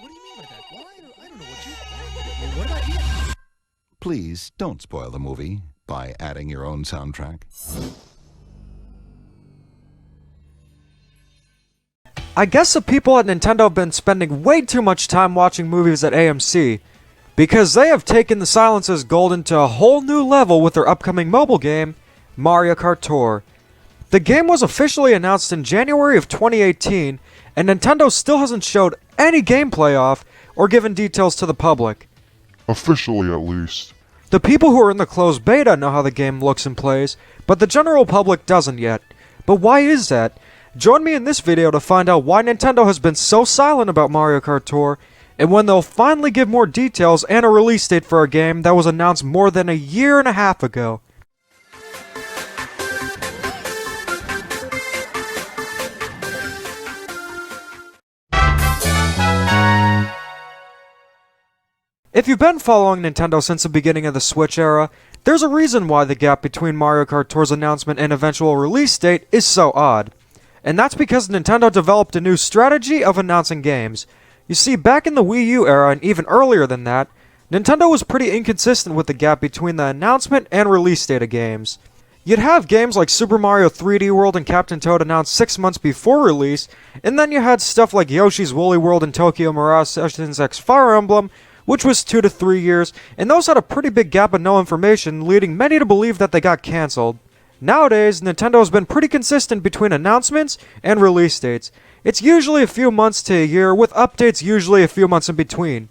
What do you mean by that? Well, I don't know what you... Well, what about you? Please don't spoil the movie by adding your own soundtrack. I guess the people at Nintendo have been spending way too much time watching movies at AMC, because they have taken the silence as golden to a whole new level with their upcoming mobile game, Mario Kart Tour. The game was officially announced in January of 2018, and Nintendo still hasn't showed any gameplay off or given details to the public. Officially, at least. The people who are in the closed beta know how the game looks and plays, but the general public doesn't yet. But why is that? Join me in this video to find out why Nintendo has been so silent about Mario Kart Tour, and when they'll finally give more details and a release date for a game that was announced more than a year and a half ago. If you've been following Nintendo since the beginning of the Switch era, there's a reason why the gap between Mario Kart Tour's announcement and eventual release date is so odd. And that's because Nintendo developed a new strategy of announcing games. You see, back in the Wii U era and even earlier than that, Nintendo was pretty inconsistent with the gap between the announcement and release date of games. You'd have games like Super Mario 3D World and Captain Toad announced 6 months before release, and then you had stuff like Yoshi's Woolly World and Tokyo Mirage Sessions X Fire Emblem, which was 2 to 3 years, and those had a pretty big gap of no information, leading many to believe that they got cancelled. Nowadays, Nintendo has been pretty consistent between announcements and release dates. It's usually a few months to a year, with updates usually a few months in between.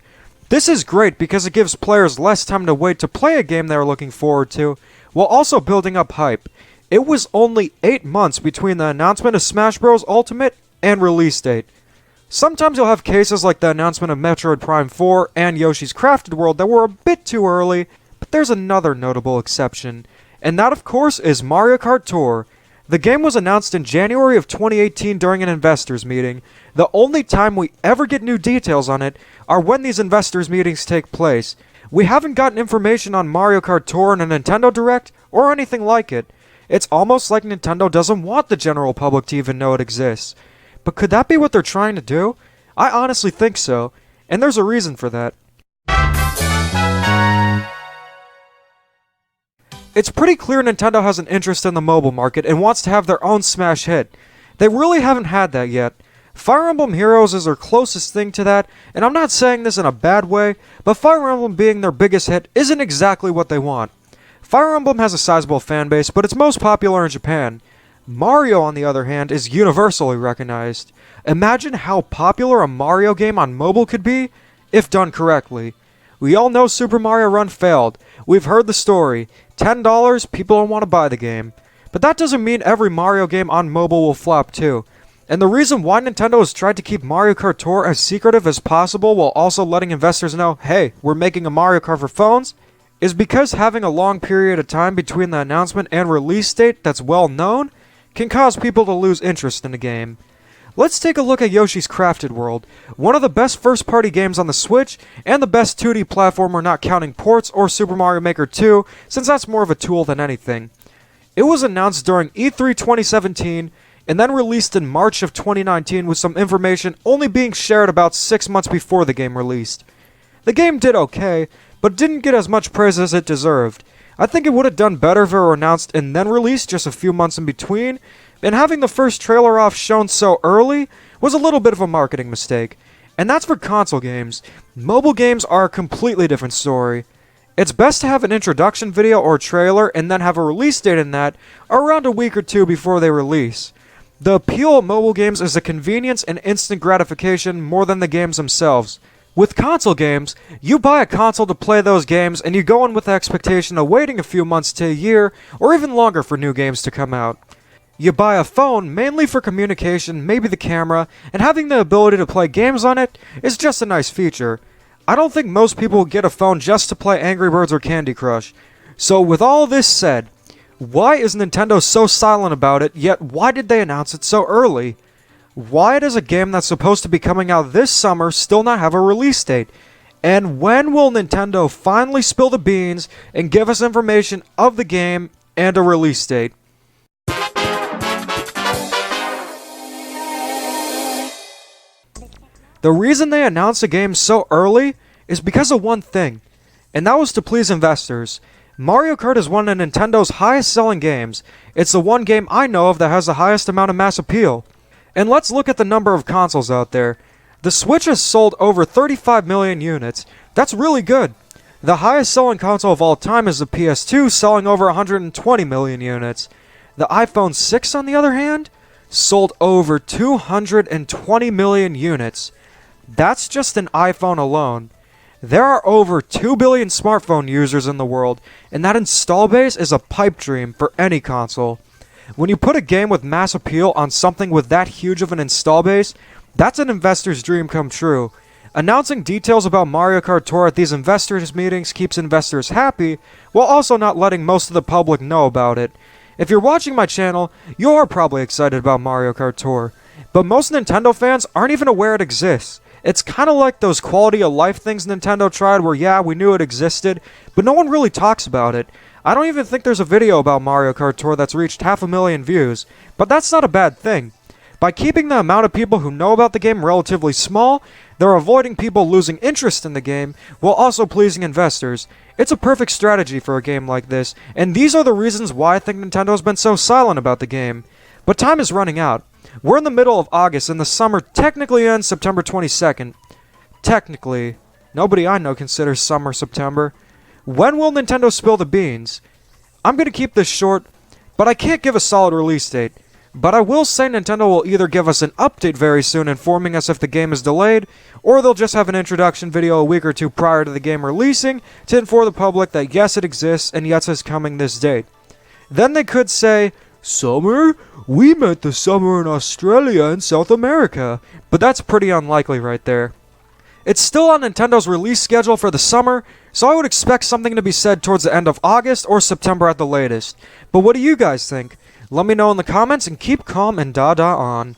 This is great because it gives players less time to wait to play a game they're looking forward to, while also building up hype. It was only 8 months between the announcement of Smash Bros. Ultimate and release date. Sometimes you'll have cases like the announcement of Metroid Prime 4 and Yoshi's Crafted World that were a bit too early, but there's another notable exception. And that, of course, is Mario Kart Tour. The game was announced in January of 2018 during an investors meeting. The only time we ever get new details on it are when these investors meetings take place. We haven't gotten information on Mario Kart Tour in a Nintendo Direct or anything like it. It's almost like Nintendo doesn't want the general public to even know it exists. But could that be what they're trying to do? I honestly think so, and there's a reason for that. It's pretty clear Nintendo has an interest in the mobile market and wants to have their own smash hit. They really haven't had that yet. Fire Emblem Heroes is their closest thing to that, and I'm not saying this in a bad way, but Fire Emblem being their biggest hit isn't exactly what they want. Fire Emblem has a sizable fanbase, but it's most popular in Japan. Mario, on the other hand, is universally recognized. Imagine how popular a Mario game on mobile could be, if done correctly. We all know Super Mario Run failed. We've heard the story. $10, people don't want to buy the game. But that doesn't mean every Mario game on mobile will flop too. And the reason why Nintendo has tried to keep Mario Kart Tour as secretive as possible while also letting investors know, hey, we're making a Mario Kart for phones, is because having a long period of time between the announcement and release date that's well known can cause people to lose interest in the game. Let's take a look at Yoshi's Crafted World, one of the best first-party games on the Switch, and the best 2D platformer not counting ports or Super Mario Maker 2, since that's more of a tool than anything. It was announced during E3 2017, and then released in March of 2019 with some information only being shared about 6 months before the game released. The game did okay, but didn't get as much praise as it deserved. I think it would have done better if it were announced and then released just a few months in between, and having the first trailer off shown so early was a little bit of a marketing mistake. And that's for console games. Mobile games are a completely different story. It's best to have an introduction video or trailer and then have a release date in that around a week or two before they release. The appeal of mobile games is the convenience and instant gratification more than the games themselves. With console games, you buy a console to play those games and you go in with the expectation of waiting a few months to a year or even longer for new games to come out. You buy a phone mainly for communication, maybe the camera, and having the ability to play games on it is just a nice feature. I don't think most people will get a phone just to play Angry Birds or Candy Crush. So with all this said, why is Nintendo so silent about it, yet why did they announce it so early? Why does a game that's supposed to be coming out this summer still not have a release date? And when will Nintendo finally spill the beans and give us information of the game and a release date? The reason they announced a game so early is because of one thing, and that was to please investors. Mario Kart is one of Nintendo's highest selling games. It's the one game I know of that has the highest amount of mass appeal. And let's look at the number of consoles out there. The Switch has sold over 35 million units. That's really good. The highest selling console of all time is the PS2, selling over 120 million units. The iPhone 6, on the other hand, sold over 220 million units. That's just an iPhone alone. There are over 2 billion smartphone users in the world, and that install base is a pipe dream for any console. When you put a game with mass appeal on something with that huge of an install base, that's an investor's dream come true. Announcing details about Mario Kart Tour at these investors' meetings keeps investors happy, while also not letting most of the public know about it. If you're watching my channel, you're probably excited about Mario Kart Tour, but most Nintendo fans aren't even aware it exists. It's kind of like those quality of life things Nintendo tried where, yeah, we knew it existed, but no one really talks about it. I don't even think there's a video about Mario Kart Tour that's reached 500,000 views, but that's not a bad thing. By keeping the amount of people who know about the game relatively small, they're avoiding people losing interest in the game, while also pleasing investors. It's a perfect strategy for a game like this, and these are the reasons why I think Nintendo's been so silent about the game. But time is running out. We're in the middle of August, and the summer technically ends September 22nd. Technically. Nobody I know considers summer September. When will Nintendo spill the beans? I'm gonna keep this short, but I can't give a solid release date. But I will say Nintendo will either give us an update very soon informing us if the game is delayed, or they'll just have an introduction video a week or two prior to the game releasing to inform the public that yes, it exists and yes, it's coming this date. Then they could say, "Summer? We meant the summer in Australia and South America." But that's pretty unlikely right there. It's still on Nintendo's release schedule for the summer, so I would expect something to be said towards the end of August or September at the latest. But what do you guys think? Let me know in the comments and keep calm and Dada on.